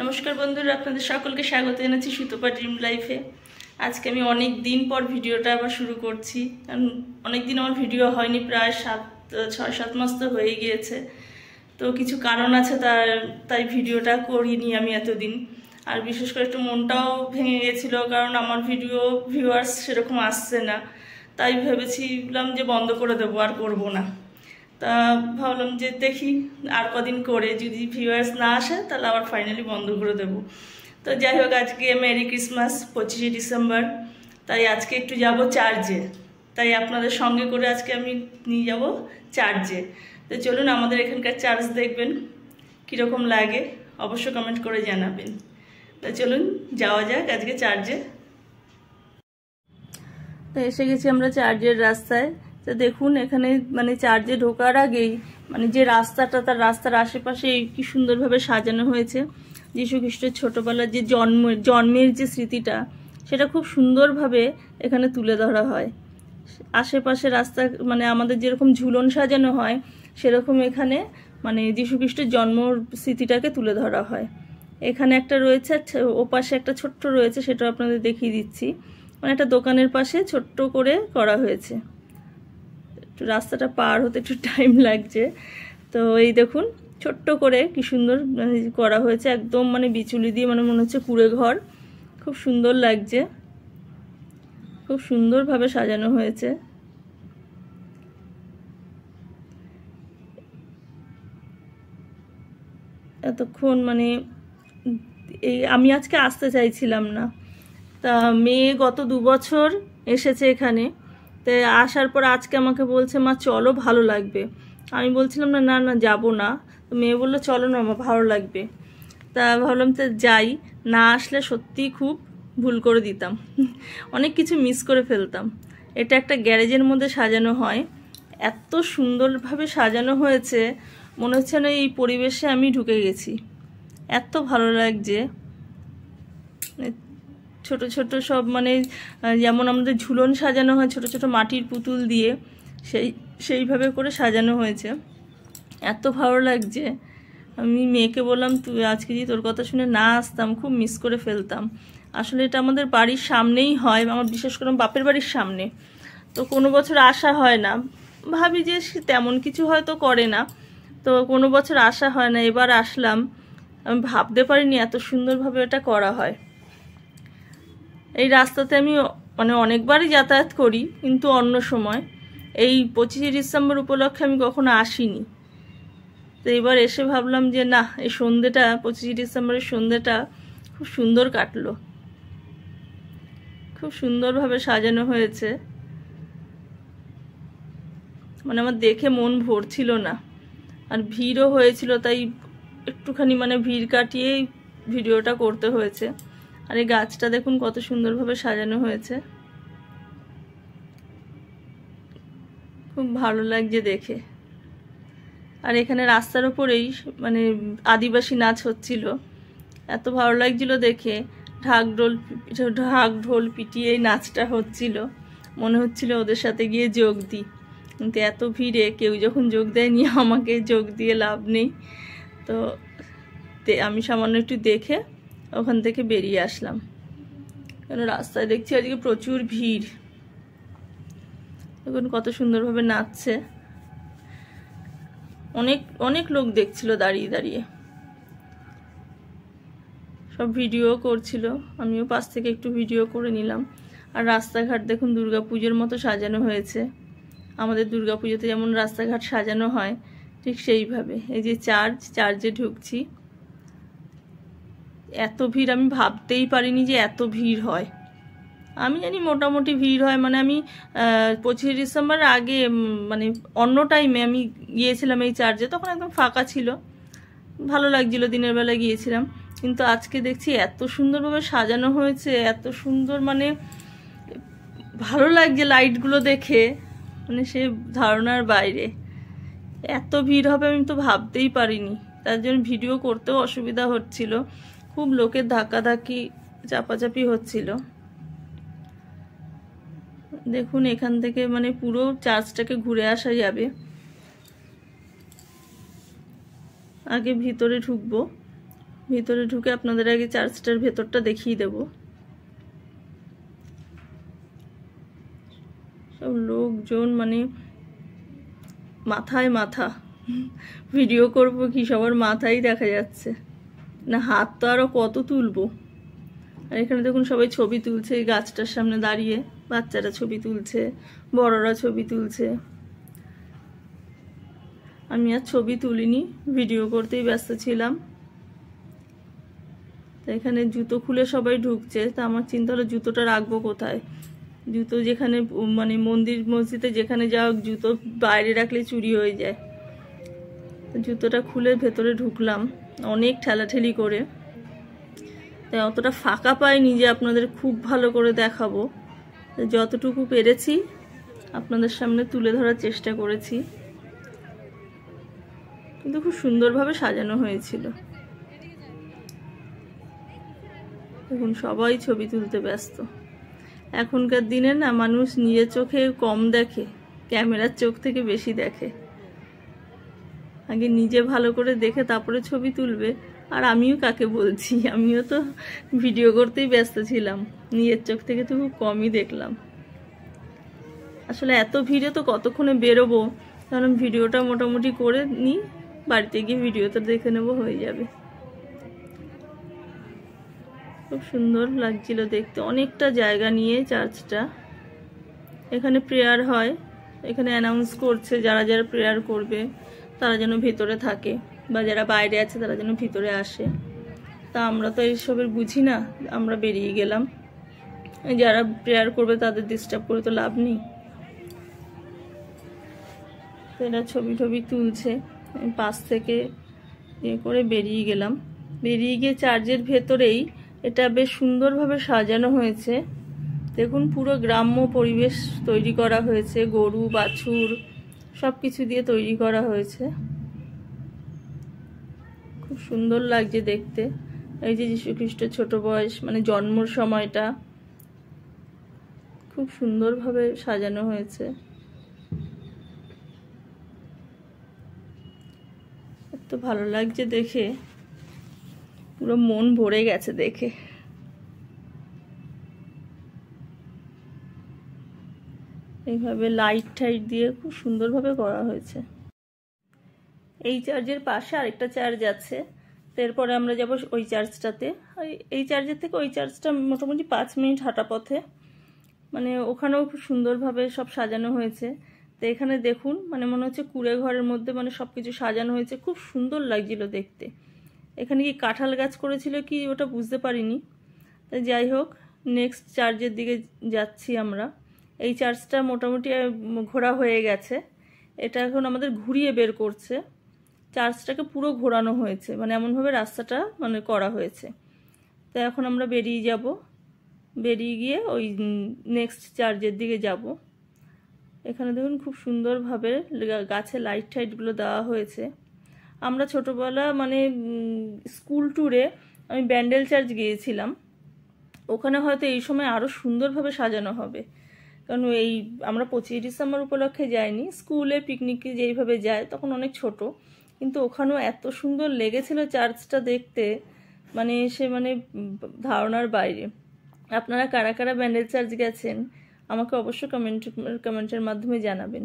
নমস্কার বন্ধুরা, আপনাদের সকলকে স্বাগত জানাচ্ছি সুতপা ড্রিম লাইফে। আজকে আমি অনেক দিন পর ভিডিওটা আবার শুরু করছি, কারণ অনেক দিন আমার ভিডিও হয়নি, প্রায় 6-7 মাস তো হয়ে গিয়েছে। তো কিছু কারণ আছে তাই ভিডিওটা করিনি আমি এতদিন। আর বিশেষ করে একটু মনটাও ভেঙে গেছিলো, কারণ আমার ভিডিও ভিউয়ার্স সেরকম আসছে না। তাই ভেবেছিলাম যে বন্ধ করে দেবো, আর করবো না। তা ভাবলাম যে দেখি আর কদিন করে যদি ভিউয়ার্স না আসে তাহলে আবার ফাইনালি বন্ধ করে দেবো। তো যাই হোক, আজকে মেরি ক্রিসমাস, 25শে ডিসেম্বর। তাই আজকে একটু যাব চার্চে, তাই আপনাদের সঙ্গে করে আজকে আমি নিয়ে যাব চার্চে। তো চলুন আমাদের এখানকার চার্চ দেখবেন, কীরকম লাগে অবশ্য কমেন্ট করে জানাবেন। তো চলুন যাওয়া যাক আজকে চার্চে। তো এসে গেছি আমরা চার্চের রাস্তায়। তো দেখুন এখানে মানে চার্চে ঢোকার আগেই মানে যে রাস্তাটা, তার রাস্তার আশেপাশে কি সুন্দরভাবে সাজানো হয়েছে। যীশু খ্রিস্টের ছোটোবেলার যে জন্মের যে স্মৃতিটা, সেটা খুব সুন্দরভাবে এখানে তুলে ধরা হয়। আশেপাশে রাস্তা মানে আমাদের যেরকম ঝুলন সাজানো হয়, সেরকম এখানে মানে যীশু খ্রিস্টের জন্ম স্মৃতিটাকে তুলে ধরা হয়। এখানে একটা রয়েছে, ওপাশে একটা ছোট্ট রয়েছে, সেটা আপনাদের দেখিয়ে দিচ্ছি। মানে একটা দোকানের পাশে ছোট্ট করে করা হয়েছে। একটু রাস্তাটা পার হতে একটু টাইম লাগছে। তো এই দেখুন ছোট্ট করে কি সুন্দর করা হয়েছে, একদম মানে বিচুলি দিয়ে, মানে মনে হচ্ছে কুঁড়ে ঘর। খুব সুন্দর লাগছে, খুব সুন্দরভাবে সাজানো হয়েছে। এতক্ষণ মানে আমি আজকে আসতে চাইছিলাম না, তা মেয়ে গত 2 বছর এসেছে এখানে। তো আসার পর আজকে আমাকে বলছে, মা চলো ভালো লাগবে। আমি বলছিলাম না না না যাবো না। তো মেয়ে বললো চলো না মা, ভালো লাগবে। তা ভাবলাম তো যাই, না আসলে সত্যিই খুব ভুল করে দিতাম, অনেক কিছু মিস করে ফেলতাম। এটা একটা গ্যারেজের মধ্যে সাজানো হয়, এত সুন্দরভাবে সাজানো হয়েছে, মনে হচ্ছে না এই পরিবেশে আমি ঢুকে গেছি। এত ভালো লাগছে। ছোট ছোট সব মানে যেমন আমাদের ঝুলন সাজানো হয় ছোট ছোট মাটির পুতুল দিয়ে, সেইভাবে করে সাজানো হয়েছে। এত ভালো লাগছে। আমি মেয়েকে বললাম, তুই আজকে যদি তোর কথা শুনে না আসতাম খুব মিস করে ফেলতাম। আসলে এটা আমাদের বাড়ির সামনেই হয়, আমার বিশেষ করে বাপের বাড়ির সামনে। তো কোনো বছর আসা হয় না, ভাবি যে তেমন কিছু হয়তো করে না, তো কোনো বছর আসা হয় না। এবার আসলাম, আমি ভাবতে পারিনি এত সুন্দরভাবে এটা করা হয়। এই রাস্তাতে আমি মানে অনেকবারই যাতায়াত করি, কিন্তু অন্য সময় এই 25শে ডিসেম্বর উপলক্ষে আমি কখনো আসিনি। তো এবার এসে ভাবলাম যে না, এই সন্ধ্যেটা 25শে ডিসেম্বরের সন্ধ্যেটা খুব সুন্দর কাটলো, খুব সুন্দরভাবে সাজানো হয়েছে। মানে আমার দেখে মন ভরছিল না, আর ভিড়ও হয়েছিল, তাই একটুখানি মানে ভিড় কাটিয়েই ভিডিওটা করতে হয়েছে। আর এই গাছটা দেখুন কত সুন্দরভাবে সাজানো হয়েছে, খুব ভালো লাগছে দেখে। আর এখানে রাস্তার উপরেই মানে আদিবাসী নাচ হচ্ছিল, এত ভালো লাগছিল দেখে। ঢাক ঢোল পিটিয়ে এই নাচটা হচ্ছিল, মনে হচ্ছিল ওদের সাথে গিয়ে যোগ দিই। কিন্তু এত ভিড়ে কেউ যখন যোগ দেয়নি, আমাকে যোগ দিয়ে লাভ নেই। তো আমি সামান্য একটু দেখে ওখান থেকে বেরিয়ে আসলাম, কেন রাস্তায় দেখছি আজকে প্রচুর ভিড়। দেখুন কত সুন্দরভাবে নাচছে, অনেক অনেক লোক দেখছিল দাঁড়িয়ে দাঁড়িয়ে, সব ভিডিও করছিল। আমিও পাশ থেকে একটু ভিডিও করে নিলাম। আর রাস্তাঘাট দেখুন দুর্গাপুজোর মতো সাজানো হয়েছে। আমাদের দুর্গাপুজোতে যেমন রাস্তাঘাট সাজানো হয়, ঠিক সেইভাবে। এই যে চার্চে ঢুকছি, এত ভিড় আমি ভাবতেই পারিনি যে এত ভিড় হয়। আমি জানি মোটামুটি ভিড় হয়, মানে আমি 25শে ডিসেম্বর আগে মানে অন্য টাইমে আমি গিয়েছিলাম এই চার্চে, তখন একদম ফাঁকা ছিল, ভালো লাগছিল, দিনের বেলা গিয়েছিলাম। কিন্তু আজকে দেখছি এত সুন্দরভাবে সাজানো হয়েছে, এত সুন্দর, মানে ভালো লাগছে লাইটগুলো দেখে, মানে সে ধারণার বাইরে। এত ভিড় হবে আমি তো ভাবতেই পারিনি, তার জন্য ভিডিও করতেও অসুবিধা হচ্ছিল, খুব লোকের ধাক্কাধাক্কি চাপাচাপি হচ্ছিল। দেখুন এখান থেকে মানে পুরো চার্চটাকে ঘুরে আসা যাবে। আগে ভিতরে ঢুকবো, ভিতরে ঢুকে আপনাদের আগে চার্চটার ভেতরটা দেখিয়ে দেব। সব লোকজন, মানে মাথায় মাথা, ভিডিও করব কি সবার মাথায় দেখা যাচ্ছে না, হাত তো আরো কত তুলবো। আর এখানে দেখুন সবাই ছবি তুলছে, এই গাছটার সামনে দাঁড়িয়ে বাচ্চারা ছবি তুলছে, বড়রা ছবি তুলছে। আমি আর ছবি তুলিনি, ভিডিও করতেই ব্যস্ত ছিলাম। তো এখানে জুতো খুলে সবাই ঢুকছে, তা আমার চিন্তা হলো জুতোটা রাখবো কোথায়। জুতো যেখানে, মানে মন্দির মসজিদে যেখানে যাও, জুতো বাইরে রাখলে চুরি হয়ে যায়। জুতোটা খুলে ভেতরে ঢুকলাম অনেক ঠেলাঠেলি করে, তাই অতটা ফাঁকা পাইনি যে আপনাদের খুব ভালো করে দেখাবো। যতটুকু পেরেছি আপনাদের সামনে তুলে ধরার চেষ্টা করেছি, কিন্তু খুব সুন্দরভাবে সাজানো হয়েছিল। এখন সবাই ছবি তুলতে ব্যস্ত। এখনকার দিনে না মানুষ নিজের চোখে কম দেখে, ক্যামেরার চোখ থেকে বেশি দেখে। আগে নিজে ভালো করে দেখে তারপরে ছবি তুলবে। আর আমিও কাকে বলছি, আমিও তো ভিডিও করতেই ব্যস্ত ছিলাম, নিজের চোখ থেকে তো খুব কমই দেখলাম। আসলে এত ভিড়ে তো কতক্ষণে বেরোবো, কারণ ভিডিওটা মোটামুটি করে নিই, বাড়িতে গিয়ে ভিডিওটা দেখে নেব, হয়ে যাবে। খুব সুন্দর লাগছিল দেখতে, অনেকটা জায়গা নিয়ে চার্চটা। এখানে প্রেয়ার হয়, এখানে অ্যানাউন্স করছে যারা যারা প্রেয়ার করবে তারা যেন ভেতরে থাকে, বা যারা বাইরে আছে তারা যেন ভিতরে আসে। তা আমরা তো এইসবের বুঝি না, আমরা বেরিয়ে গেলাম। যারা প্রেয়ার করবে তাদের ডিস্টার্ব করে তো লাভ নেই। তো এরা ছবি টবি তুলছে, পাশ থেকে ইয়ে করে বেরিয়ে গেলাম। বেরিয়ে গিয়ে চার্চের ভেতরেই এটা বেশ সুন্দরভাবে সাজানো হয়েছে। দেখুন পুরো গ্রাম্য পরিবেশ তৈরি করা হয়েছে, গরু বাছুর সব কিছু দিয়ে তৈরি করা হয়েছে। খুব সুন্দর লাগছে দেখতে। এই যে যীশু খ্রিস্টের ছোট বয়স, মানে জন্মর সময়টা খুব সুন্দরভাবে সাজানো হয়েছে। এত ভালো লাগছে দেখে, পুরো মন ভরে গেছে দেখে। এইভাবে লাইট টাইট দিয়ে খুব সুন্দরভাবে করা হয়েছে। এই চার্চের পাশে আরেকটা চার্চ আছে, এরপরে আমরা যাব ওই চার্চটাতে। এই চার্চের থেকে ওই চার্চটা মোটামুটি 5 মিনিট হাঁটা পথে, মানে ওখানেও খুব সুন্দরভাবে সব সাজানো হয়েছে। তো এখানে দেখুন, মানে মনে হচ্ছে কুঁড়ে ঘরের মধ্যে মানে সব কিছু সাজানো হয়েছে, খুব সুন্দর লাগছিল দেখতে। এখানে কি কাঁঠাল গাছ করেছিল কি ওটা বুঝতে পারিনি। তো যাই হোক, নেক্সট চার্চের দিকে যাচ্ছি আমরা। এই চার্চটা মোটামুটি ঘোরা হয়ে গেছে, এটা এখন আমাদের ঘুরিয়ে বের করছে। চার্চটাকে পুরো ঘোরানো হয়েছে, মানে এমনভাবে রাস্তাটা মানে করা হয়েছে। তো এখন আমরা বেরিয়ে যাব, বেরিয়ে গিয়ে ওই নেক্সট চার্চের দিকে যাব। এখানে দেখুন খুব সুন্দরভাবে গাছে লাইট টাইটগুলো দেওয়া হয়েছে। আমরা ছোটোবেলা মানে স্কুল ট্যুরে আমি ব্যান্ডেল চার্চ গিয়েছিলাম, ওখানে হয়তো এই সময় আরও সুন্দরভাবে সাজানো হবে। কারণ এই আমরা 25 ডিসেম্বর উপলক্ষে যাইনি, স্কুলে পিকনিকে যেইভাবে যায় তখন অনেক ছোট, কিন্তু ওখানেও এত সুন্দর লেগেছিল চার্চটা দেখতে, মানে সে মানে ধারণার বাইরে। আপনারা কারা কারা ব্যান্ডেল চার্চ গেছেন আমাকে অবশ্যই কমেন্টের মাধ্যমে জানাবেন।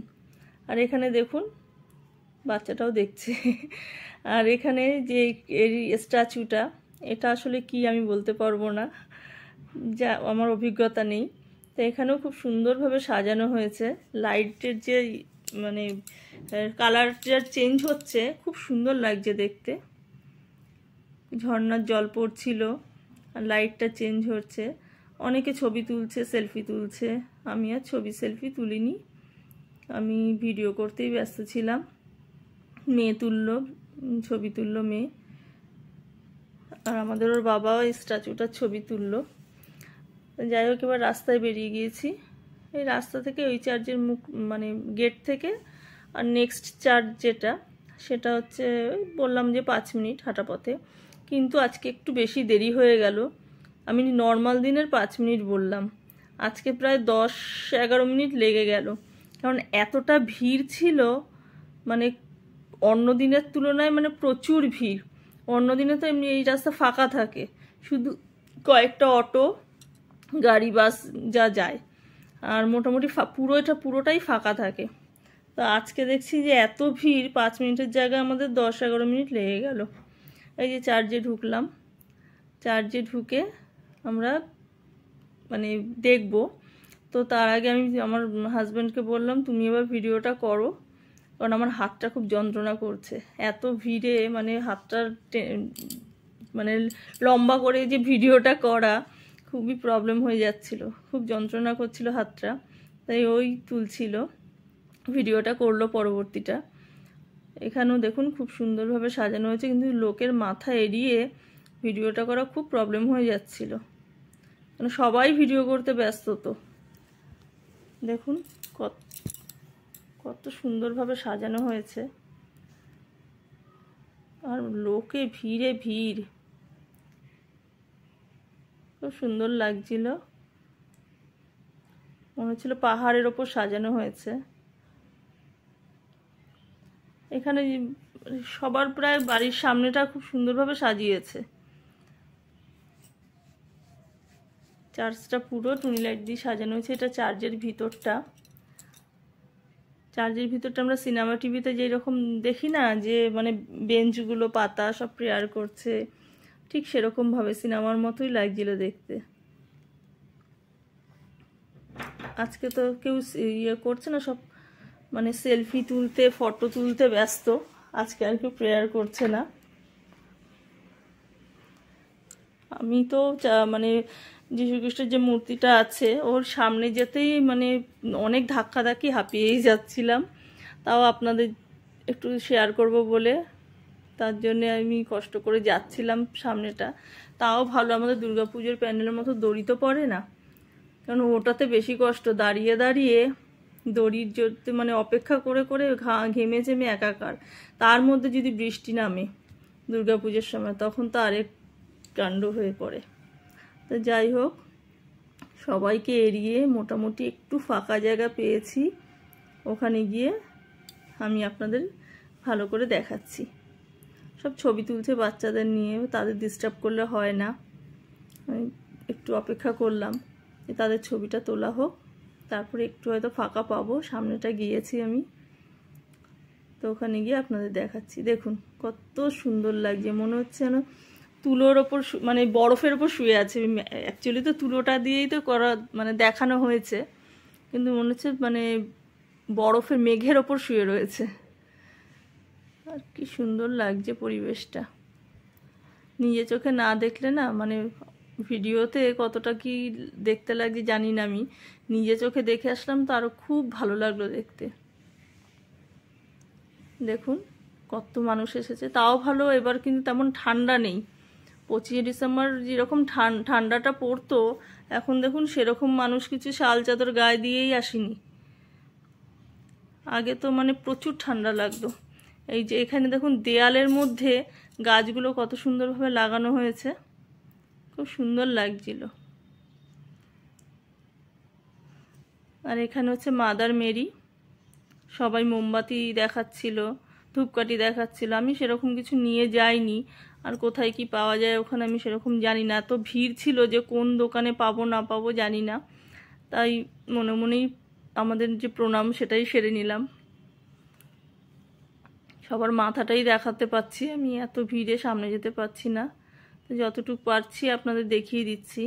আর এখানে দেখুন বাচ্চাটাও দেখছে। আর এখানে যে এই স্ট্যাচুটা, এটা আসলে কি আমি বলতে পারবো না, যা আমার অভিজ্ঞতা নেই। তো এখানেও খুব সুন্দরভাবে সাজানো হয়েছে, লাইটের যে মানে কালারটা চেঞ্জ হচ্ছে, খুব সুন্দর লাগছে দেখতে। ঝর্ণার জল পড়ছিল আর লাইটটা চেঞ্জ হচ্ছে। অনেকে ছবি তুলছে, সেলফি তুলছে। আমি আর ছবি সেলফি তুলিনি, আমি ভিডিও করতেই ব্যস্ত ছিলাম। মেয়ে তুললো, ছবি তুললো মেয়ে, আর আমাদের ওর বাবাও এই স্ট্যাচুটার ছবি তুললো। যাই হোক, এবার রাস্তায় বেরিয়ে গিয়েছি। এই রাস্তা থেকে ওই চার্চের মুখ মানে গেট থেকে আর নেক্সট চার্চ যেটা, সেটা হচ্ছে বললাম যে 5 মিনিট হাঁটা পথে, কিন্তু আজকে একটু বেশি দেরি হয়ে গেল। আমি নর্মাল দিনের 5 মিনিট বললাম, আজকে প্রায় 10-11 মিনিট লেগে গেল, কারণ এতটা ভিড় ছিল, মানে অন্য দিনের তুলনায় মানে প্রচুর ভিড়। অন্যদিনে তো এমনি এই রাস্তা ফাঁকা থাকে, শুধু কয়েকটা অটো গাড়ি বাস যা যায়, আর মোটামুটি পুরোটাই ফাঁকা থাকে। তো আজকে দেখছি যে এত ভিড়, 5 মিনিটের জায়গায় আমাদের 10-11 মিনিট লেগে গেল। এই যে চার্জে ঢুকলাম, চার্জে ঢুকে আমরা মানে দেখব। তো তার আগে আমি আমার হাজব্যান্ডকে বললাম তুমি এবার ভিডিওটা করো, কারণ আমার হাতটা খুব যন্ত্রণা করছে এত ভিড়ে, মানে হাতটা মানে লম্বা করে যে ভিডিওটা করা খুবই প্রবলেম হয়ে যাচ্ছিল, খুব যন্ত্রণা করছিল হাতটা, তাই ওই তুলছিল, ভিডিওটা করলো পরবর্তীটা। এখানেও দেখুন খুব সুন্দরভাবে সাজানো হয়েছে, কিন্তু লোকের মাথা এড়িয়ে ভিডিওটা করা খুব প্রবলেম হয়ে যাচ্ছিল, মানে সবাই ভিডিও করতে ব্যস্ত। তো দেখুন কত সুন্দরভাবে সাজানো হয়েছে, আর লোকে ভিড়ে ভিড়, খুব সুন্দর লাগছিল, মনে হচ্ছিল পাহাড়ের ওপর সাজানো হয়েছে। এখানে সবার প্রায় বাড়ির সামনেটা খুব সুন্দরভাবে সাজিয়েছে। চার্চটা পুরো টুনি লাইট দিয়ে সাজানো হয়েছে। এটা চার্চের ভিতরটা। চার্চের ভিতরটা আমরা সিনেমা টিভিতে যেরকম দেখি না, যে মানে বেঞ্চগুলো পাতা সব প্রেয়ার করছে, ঠিক সেরকমভাবে সিনেমার মতোই লাগছিল দেখতে। আজকে তো কেউ ইয়ে করছে না, সব মানে সেলফি তুলতে ফটো তুলতে ব্যস্ত, আজকে আর কেউ প্রেয়ার করছে না। আমি তো মানে যীশু খ্রিস্টের যে মূর্তিটা আছে ওর সামনে যেতেই মানে অনেক ধাক্কাধাক্কি হাঁপিয়েই যাচ্ছিলাম, তাও আপনাদের একটু শেয়ার করব বলে তার জন্য আমি কষ্ট করে যাচ্ছিলাম সামনেটা। তাও ভালো, আমাদের দুর্গাপুজোর প্যান্ডেলের মতো দড়ি তো পড়ে না, কারণ ওটাতে বেশি কষ্ট, দাঁড়িয়ে দাঁড়িয়ে দড়ির জোরতে মানে অপেক্ষা করে করে ঘেমে ঝেমে একাকার। তার মধ্যে যদি বৃষ্টি নামে দুর্গাপুজোর সময়, তখন তো আরেক কাণ্ড হয়ে পড়ে। তো যাই হোক, সবাইকে এড়িয়ে মোটামুটি একটু ফাঁকা জায়গা পেয়েছি, ওখানে গিয়ে আমি আপনাদের ভালো করে দেখাচ্ছি। সব ছবি তুলছে বাচ্চাদের নিয়ে, তাদের ডিস্টার্ব করলে হয় না, আমি একটু অপেক্ষা করলাম যে তাদের ছবিটা তোলা হোক, তারপরে একটু হয়তো ফাঁকা পাবো। সামনেটা গিয়েছি আমি, তো ওখানে গিয়ে আপনাদের দেখাচ্ছি। দেখুন কত সুন্দর লাগছে, মনে হচ্ছে যেন তুলোর ওপর মানে বরফের ওপর শুয়ে আছে। অ্যাকচুয়ালি তো তুলোটা দিয়েই তো করা মানে দেখানো হয়েছে, কিন্তু মনে হচ্ছে মানে বরফের মেঘের ওপর শুয়ে রয়েছে। আর কি সুন্দর লাগছে পরিবেশটা, নিজে চোখে না দেখলে না, মানে ভিডিওতে কতটা কি দেখতে লাগে জানি না, আমি নিজে চোখে দেখে আসলাম তো আরো খুব ভালো লাগলো দেখতে। দেখুন কত মানুষ এসেছে, তাও ভালো এবার কিন্তু তেমন ঠান্ডা নেই। 25 ডিসেম্বর যেরকম ঠান্ডাটা পড়তো, এখন দেখুন সেরকম মানুষ কিছু শাল চাদর গায়ে দিয়েই আসেনি। আগে তো মানে প্রচুর ঠান্ডা লাগতো। এই যে এখানে দেখুন দেয়ালের মধ্যে গাছগুলো কত সুন্দরভাবে লাগানো হয়েছে, খুব সুন্দর লাগছিল। আর এখানে হচ্ছে মাদার মেরি, সবাই মোমবাতি দেখাচ্ছিল, ধূপকাঠি দেখাচ্ছিল। আমি সেরকম কিছু নিয়ে যাইনি, আর কোথায় কি পাওয়া যায় ওখানে আমি সেরকম জানি না, এত ভিড় ছিল যে কোন দোকানে পাবো না পাবো জানি না, তাই মনে মনেই আমাদের যে প্রণাম সেটাই সেরে নিলাম। সবার মাথাটাই দেখাতে পাচ্ছি, আমি এত ভিড়ে সামনে যেতে পারছি না, তো যতটুকু পারছি আপনাদের দেখিয়ে দিচ্ছি।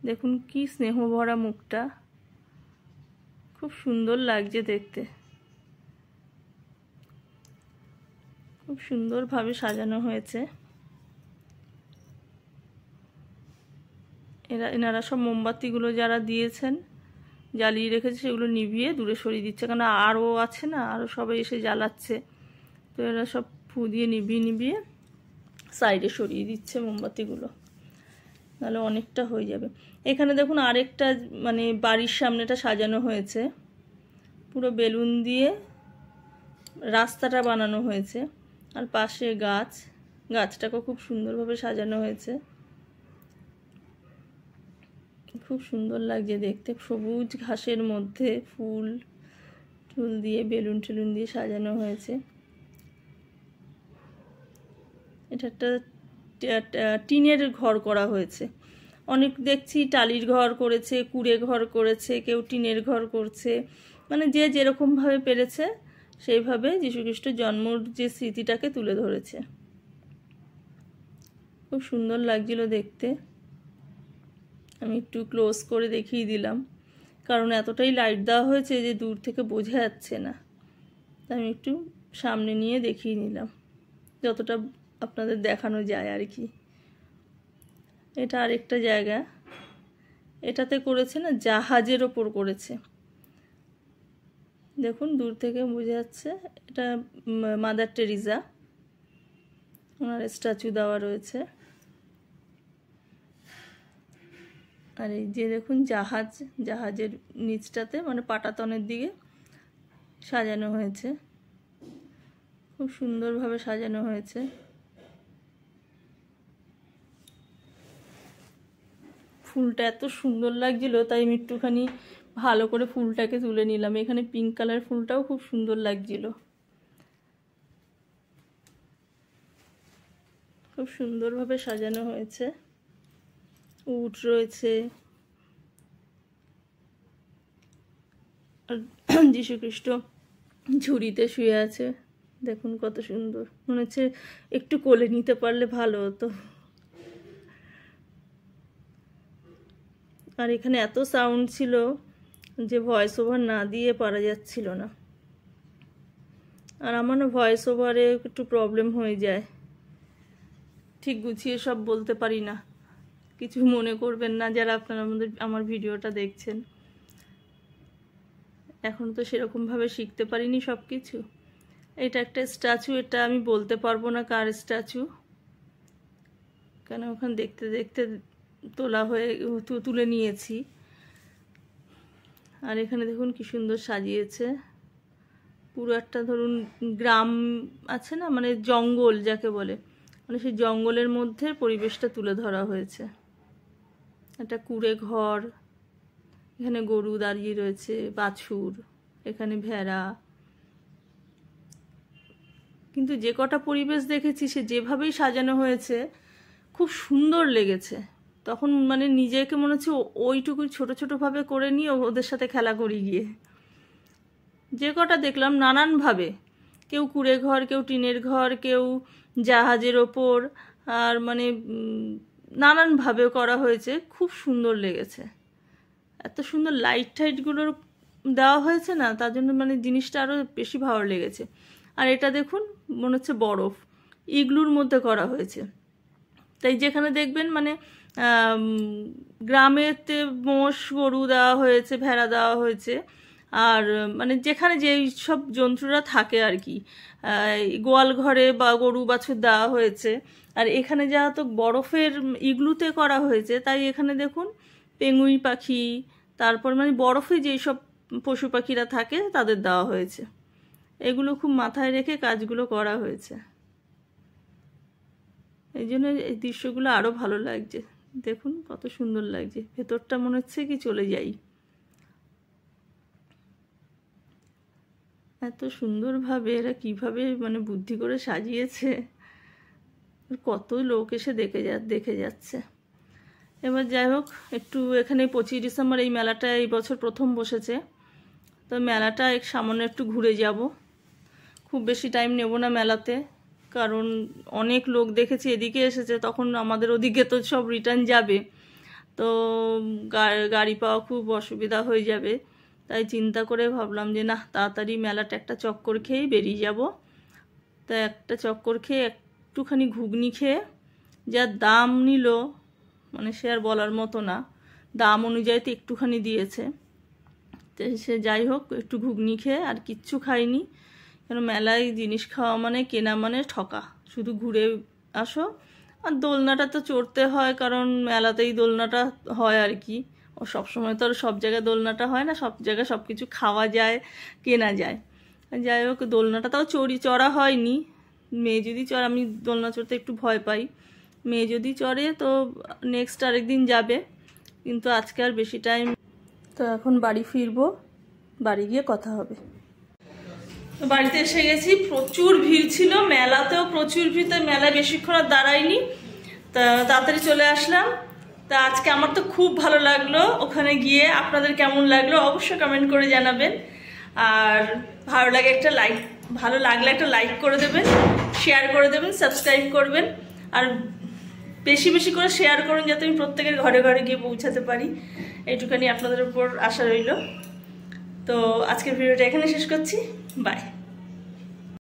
দেখুন কি স্নেহ ভরা মুখটা, খুব সুন্দর লাগছে দেখতে, খুব সুন্দরভাবে সাজানো হয়েছে। এনারা সব মোমবাতিগুলো যারা দিয়েছেন জ্বালিয়ে রেখেছে সেগুলো নিভিয়ে দূরে সরিয়ে দিচ্ছে, কারণ আরও আছে না, আরও সবাই এসে জ্বালাচ্ছে, তো এরা সব ফু দিয়ে নিভিয়ে নিভিয়ে সাইডে সরিয়ে দিচ্ছে মোমবাতিগুলো, নাহলে অনেকটা হয়ে যাবে। এখানে দেখুন আরেকটা মানে বাড়ির সামনেটা সাজানো হয়েছে, পুরো বেলুন দিয়ে রাস্তাটা বানানো হয়েছে, আর পাশে গাছটাকে খুব সুন্দরভাবে সাজানো হয়েছে, খুব সুন্দর লাগছে দেখতে। সবুজ ঘাসের মধ্যে ফুল টুল দিয়ে বেলুন টেলুন দিয়ে সাজানো হয়েছে। এটা একটা টিনের ঘর করা হয়েছে। অনেক দেখছি টালির ঘর করেছে, কুড়ে ঘর করেছে, কেউ টিনের ঘর করছে, মানে যে যেরকমভাবে পেরেছে সেইভাবে যীশুখ্রিস্টের জন্মর যে স্মৃতিটাকে তুলে ধরেছে। খুব সুন্দর লাগছিল দেখতে। আমি একটু ক্লোজ করে দেখিয়ে দিলাম, কারণ এতটাই লাইট দেওয়া হয়েছে যে দূর থেকে বোঝা যাচ্ছে না। আমি একটু সামনে নিয়ে দেখিয়ে নিলাম যতটা আপনাদের দেখানো যায় আর কি। এটা আরেকটা জায়গা, এটাতে করেছে না জাহাজের ওপর করেছে, দেখুন দূর থেকে বোঝা যাচ্ছে। এটা মাদার টেরিজা, ওনার স্ট্যাচু দেওয়া রয়েছে। আর এই যে দেখুন জাহাজের নিচটাতে মানে পাটাতনের দিকে সাজানো হয়েছে, খুব সুন্দরভাবে সাজানো হয়েছে। ফুলটা এত সুন্দর লাগছিল, তাই আমি একটুখানি ভালো করে ফুলটাকে তুলে নিলাম। এখানে পিঙ্ক কালার ফুলটাও খুব সুন্দর লাগছিল, খুব সুন্দরভাবে সাজানো হয়েছে। উট রয়েছে, আর যীশুখ্রিস্ট ঝুড়িতে শুয়ে আছে, দেখুন কত সুন্দর। মনে হচ্ছে একটু কোলে নিতে পারলে ভালো হতো। আর এখানে এত সাউন্ড ছিল যে ভয়েস ওভার না দিয়ে পারা যাচ্ছিল না। আর আমার না ভয়েস ওভারে একটু প্রবলেম হয়ে যায়, ঠিক গুছিয়ে সব বলতে পারি না, কিছু মনে করবেন না যারা আপনারা আমার ভিডিওটা দেখছেন। এখন তো সেরকমভাবে শিখতে পারিনি সব কিছু। এটা একটা স্ট্যাচু, এটা আমি বলতে পারবো না কার স্ট্যাচু, কেন ওখানে দেখতে দেখতে তুলে নিয়েছি। আর এখানে দেখুন কি সুন্দর সাজিয়েছে, পুরো একটা ধরুন গ্রাম আছে না, মানে জঙ্গল যাকে বলে, মানে সেই জঙ্গলের মধ্যে পরিবেশটা তুলে ধরা হয়েছে। একটা কুড়ে ঘর, এখানে গরু দাঁড়িয়ে রয়েছে, বাছুর, এখানে ভেড়া। কিন্তু যে কটা পরিবেশ দেখেছি সে যেভাবেই সাজানো হয়েছে খুব সুন্দর লেগেছে। তখন মানে নিজেকে মনে হচ্ছে ওইটুকু ছোট ছোটোভাবে করে নিয়ে ওদের সাথে খেলা করি গিয়ে। যে কটা দেখলাম নানানভাবে, কেউ কুড়ে ঘর, কেউ টিনের ঘর, কেউ জাহাজের ওপর, আর মানে নানানভাবে করা হয়েছে, খুব সুন্দর লেগেছে। এত সুন্দর লাইট টাইটগুলোর দেওয়া হয়েছে না, তার জন্য মানে জিনিসটা আরও বেশি ভালো লেগেছে। আর এটা দেখুন মনে হচ্ছে বরফ, ইগলুর মধ্যে করা হয়েছে। তাই যেখানে দেখবেন মানে গ্রামেতে মোষ গরু দেওয়া হয়েছে, ভেড়া দেওয়া হয়েছে, আর মানে যেখানে যেই সব জন্তুরা থাকে আর কি, গোয়াল ঘরে বা গরু বাছুর দেওয়া হয়েছে। আর এখানে যেহেতু বরফের ইগলুতে করা হয়েছে, তাই এখানে দেখুন পেঙ্গুই পাখি, তারপর মানে বরফে যেই সব পশু পাখিরা থাকে তাদের দেওয়া হয়েছে। এগুলো খুব মাথায় রেখে কাজগুলো করা হয়েছে, এই জন্য এই দৃশ্যগুলো আরও ভালো লাগছে। দেখুন কত সুন্দর লাগছে, ভেতরটা মনে হচ্ছে কি চলে যাই। এত সুন্দরভাবে এরা কিভাবে মানে বুদ্ধি করে সাজিয়েছে, কত লোক এসে দেখে যাচ্ছে। এবার যাই হোক, একটু এখানে 25 ডিসেম্বর এই মেলাটা এই বছর প্রথম বসেছে, তো মেলাটা সামান্য একটু ঘুরে যাব। খুব বেশি টাইম নেব না মেলাতে, কারণ অনেক লোক দেখেছি এদিকে এসেছে, তখন আমাদের ওদিকে তো সব রিটার্ন যাবে, তো গাড়ি পাওয়া খুব অসুবিধা হয়ে যাবে। তাই চিন্তা করে ভাবলাম যে না, তাড়াতাড়ি মেলাটা একটা চক্কর খেয়েই বেরিয়ে যাব। তাই একটা চক্কর খেয়ে একটুখানি ঘুগনি খেয়ে, যা দাম নিল মানে সে আর বলার মতো না, দাম অনুযায়ী তো একটুখানি দিয়েছে। তো সে যাই হোক, একটু ঘুগনি খেয়ে আর কিচ্ছু খাইনি, কেন মেলায় জিনিস খাওয়া মানে কেনা মানে ঠকা। শুধু ঘুরে আসো, আর দোলনাটা তো চড়তে হয়, কারণ মেলাতেই দোলনাটা হয় আর কি। ও সবসময় তো আর সব জায়গায় দোলনাটা হয় না, সব জায়গায় সব কিছু খাওয়া যায়, কেনা যায়। যাই হোক, দোলনাটা তাও চড়া হয়নি। মেয়ে যদি চড়ে, আমি দোলনা চড়তে একটু ভয় পাই, মেয়ে যদি চড়ে তো নেক্সট আরেকদিন যাবে, কিন্তু আজকে আর বেশি টাইম। তো এখন বাড়ি ফিরবো, বাড়ি গিয়ে কথা হবে। বাড়িতে এসে গেছি, প্রচুর ভিড় ছিল, মেলাতেও প্রচুর ভিড়, তাই মেলায় বেশিক্ষণ আর দাঁড়াইনি, তা তাড়াতাড়ি চলে আসলাম। তা আজকে আমার তো খুব ভালো লাগলো ওখানে গিয়ে। আপনাদের কেমন লাগলো অবশ্যই কমেন্ট করে জানাবেন। আর ভালো লাগলে একটা লাইক করে দেবেন, শেয়ার করে দেবেন, সাবস্ক্রাইব করবেন, আর বেশি বেশি করে শেয়ার করুন যাতে আমি প্রত্যেকের ঘরে ঘরে গিয়ে পৌঁছাতে পারি। এইটুখানি আপনাদের উপর আশা রইল। তো আজকের ভিডিওটা এখানে শেষ করছি। বাই।